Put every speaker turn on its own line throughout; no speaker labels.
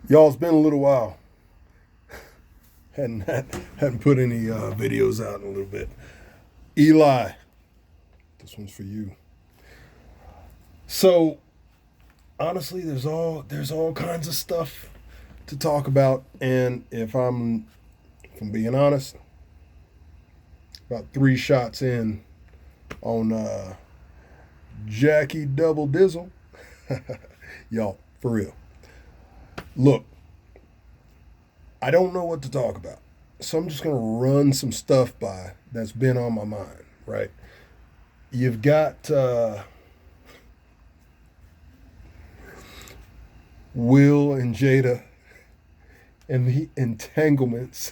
Y'all, it's been a little while. Hadn't put any videos out in a little bit. Eli, this one's for you. So honestly, there's all kinds of stuff to talk about, and if I'm being honest, about 3 shots in on Jackie Double Dizzle, y'all, for real. Look, I don't know what to talk about, so I'm just gonna run some stuff by that's been on my mind. Right? You've got Will and Jada and the entanglements.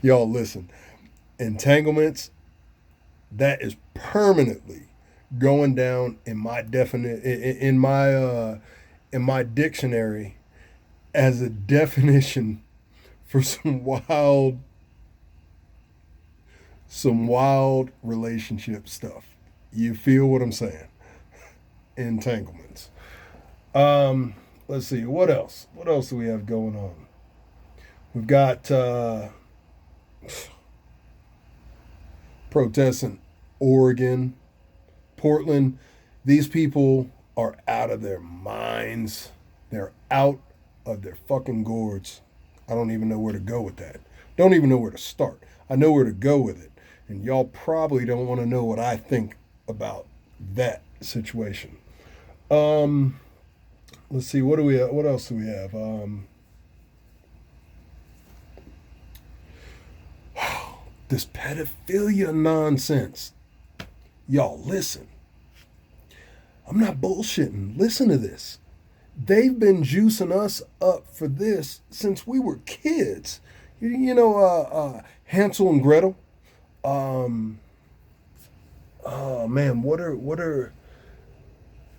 Y'all, listen, entanglements, that is permanently going down in my definite in my dictionary as a definition for some wild relationship stuff. You feel what I'm saying? Entanglements. Let's see, what else? What else do we have going on? We've got protests in Oregon, Portland. These people are out of their minds. They're out of their fucking gourds. I don't even know where to go with that. Don't even know where to start. I know where to go with it. And y'all probably don't want to know what I think about that situation. Um, let's see, what else do we have? This pedophilia nonsense. Y'all, listen. I'm not bullshitting. Listen to this. They've been juicing us up for this since we were kids. Hansel and Gretel. Um, oh man, what are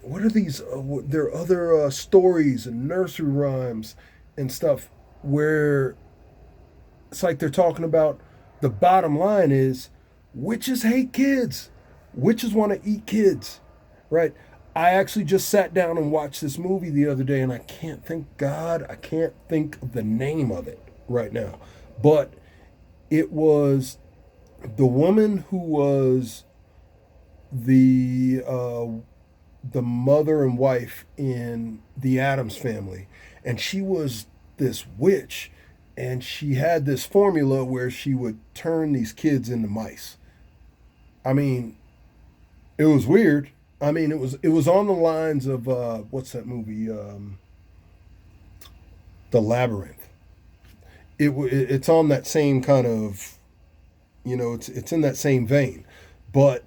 these? There are other stories and nursery rhymes and stuff where it's like they're talking about the bottom line is witches hate kids. Witches want to eat kids, right? I actually just sat down and watched this movie the other day, and I can't think of the name of it right now. But it was the woman who was the the mother and wife in the Addams family, and she was this witch, and she had this formula where she would turn these kids into mice. I mean, it was weird. I mean, it was on the lines of what's that movie? The Labyrinth. It's on that same kind of, it's in that same vein. But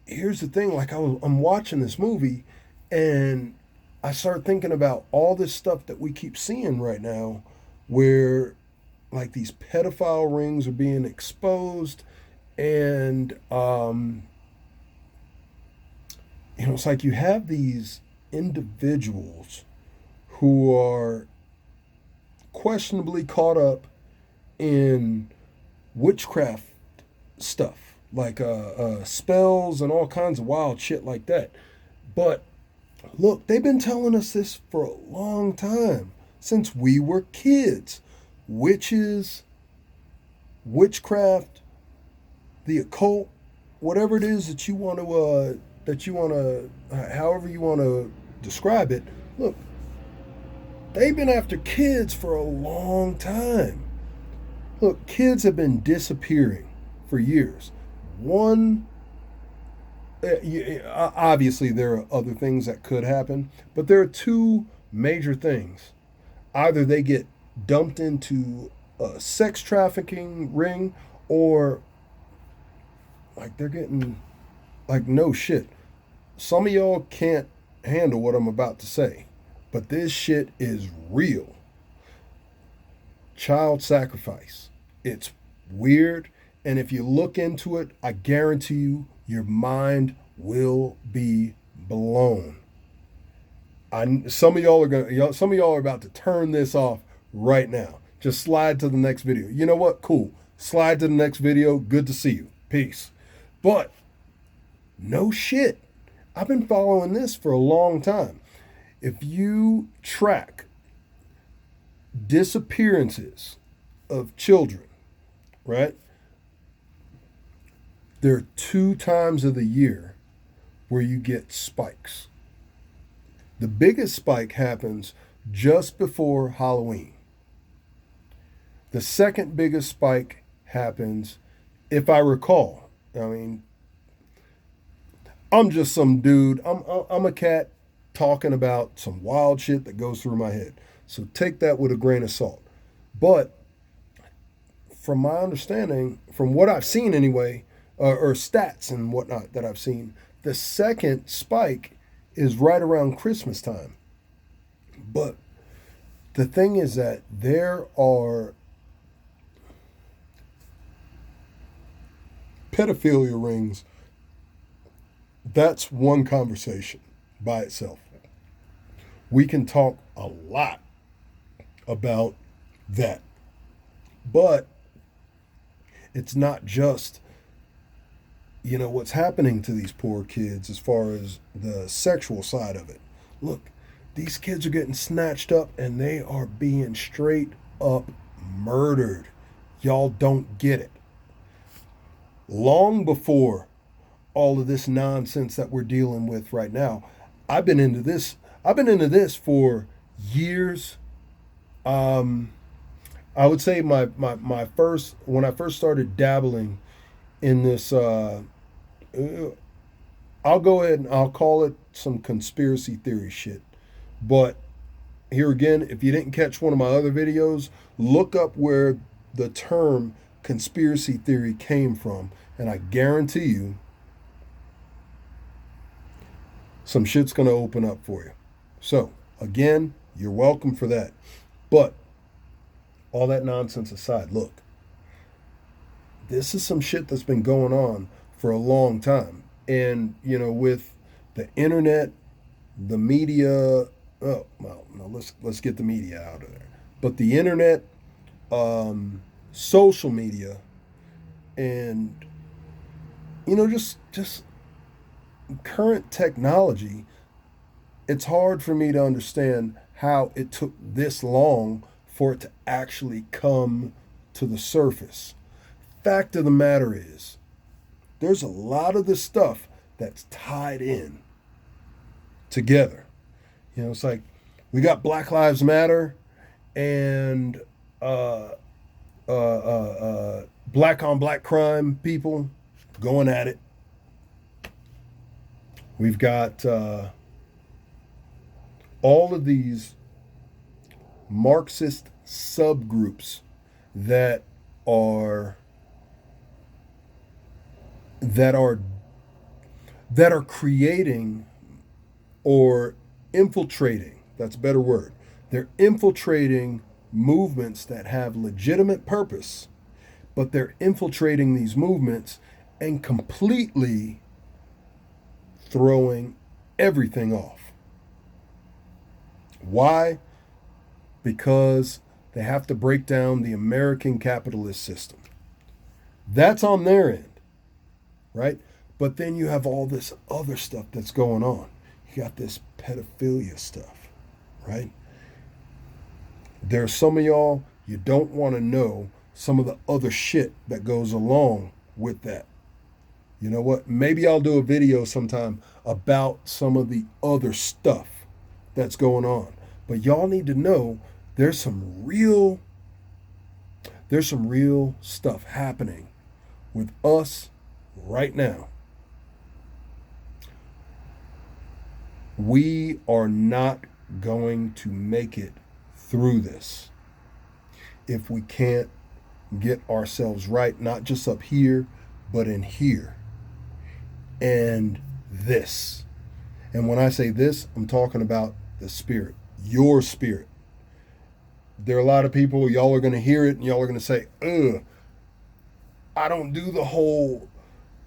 here's the thing: like I'm watching this movie, and I start thinking about all this stuff that we keep seeing right now, where like these pedophile rings are being exposed, and it's like you have these individuals who are questionably caught up in witchcraft stuff, like spells and all kinds of wild shit like that. But look, they've been telling us this for a long time, since we were kids. Witches, witchcraft, the occult, whatever it is however you want to describe it. Look, they've been after kids for a long time. Look, kids have been disappearing for years. One, obviously, there are other things that could happen, but there are two major things. Either they get dumped into a sex trafficking ring, or like they're getting, like, no shit. Some of y'all can't handle what I'm about to say, but this shit is real. Child sacrifice. It's weird, and if you look into it, I guarantee you, your mind will be blown. Some of y'all are about to turn this off right now. Just slide to the next video. You know what? Cool. Slide to the next video. Good to see you. Peace. But no shit. I've been following this for a long time. If you track disappearances of children, right? There are 2 times of the year where you get spikes. The biggest spike happens just before Halloween. The second biggest spike happens, if I recall. I mean, I'm just some dude. I'm a cat talking about some wild shit that goes through my head. So take that with a grain of salt. But from my understanding, from what I've seen anyway, or stats and whatnot that I've seen, the second spike is right around Christmas time. But the thing is that there are pedophilia rings. That's one conversation by itself. We can talk a lot about that. But it's not just, what's happening to these poor kids as far as the sexual side of it. Look, these kids are getting snatched up and they are being straight up murdered. Y'all don't get it. Long before all of this nonsense that we're dealing with right now, I've been into this for years. I would say my first, when I first started dabbling in this, I'll go ahead and I'll call it some conspiracy theory shit. But here again, if you didn't catch one of my other videos, look up where the term conspiracy theory came from, and I guarantee you some shit's going to open up for you. So, again, you're welcome for that. But all that nonsense aside, look, this is some shit that's been going on for a long time. And, with the internet, the media, let's get the media out of there. But the internet, social media, and, just current technology, it's hard for me to understand how it took this long for it to actually come to the surface. Fact of the matter is, there's a lot of this stuff that's tied in together. It's like we got Black Lives Matter and black on black crime people going at it. We've got all of these Marxist subgroups that are creating or infiltrating, that's a better word. They're infiltrating movements that have legitimate purpose, but they're infiltrating these movements and completely throwing everything off. Why? Because they have to break down the American capitalist system. That's on their end, right? But then you have all this other stuff that's going on. You got this pedophilia stuff, right? There's some of y'all, you don't want to know some of the other shit that goes along with that. You know what? Maybe I'll do a video sometime about some of the other stuff that's going on. But y'all need to know there's some real stuff happening with us right now. We are not going to make it through this if we can't get ourselves right, not just up here, but in here. And this. And when I say this, I'm talking about the spirit, your spirit. There are a lot of people, y'all are going to hear it and y'all are going to say, I don't do the whole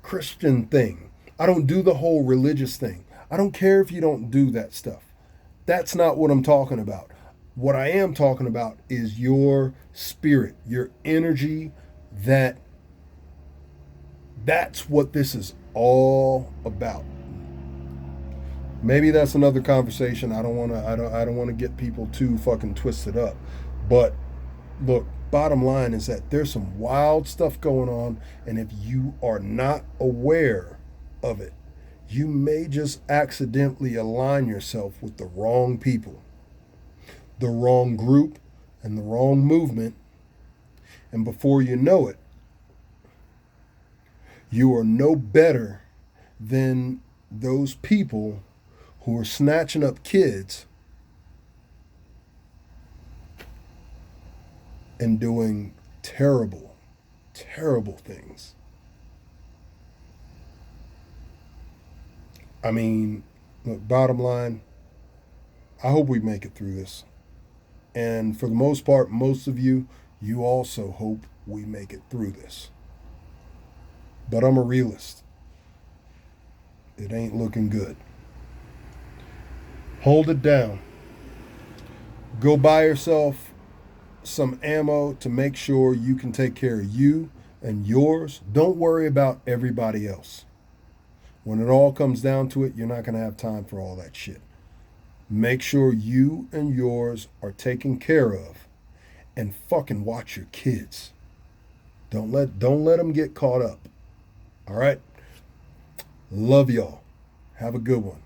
Christian thing. I don't do the whole religious thing. I don't care if you don't do that stuff. That's not what I'm talking about. What I am talking about is your spirit, your energy, that's what this is all about. Maybe that's another conversation. I don't want to get people too fucking twisted up. But look, bottom line is that there's some wild stuff going on, and if you are not aware of it, you may just accidentally align yourself with the wrong people, the wrong group, and the wrong movement, and before you know it, you are no better than those people who are snatching up kids and doing terrible, terrible things. I mean, look, bottom line, I hope we make it through this. And for the most part, most of you, you also hope we make it through this. But I'm a realist. It ain't looking good. Hold it down. Go buy yourself some ammo to make sure you can take care of you and yours. Don't worry about everybody else. When it all comes down to it, you're not going to have time for all that shit. Make sure you and yours are taken care of, and fucking watch your kids. Don't let them get caught up. All right? Love y'all. Have a good one.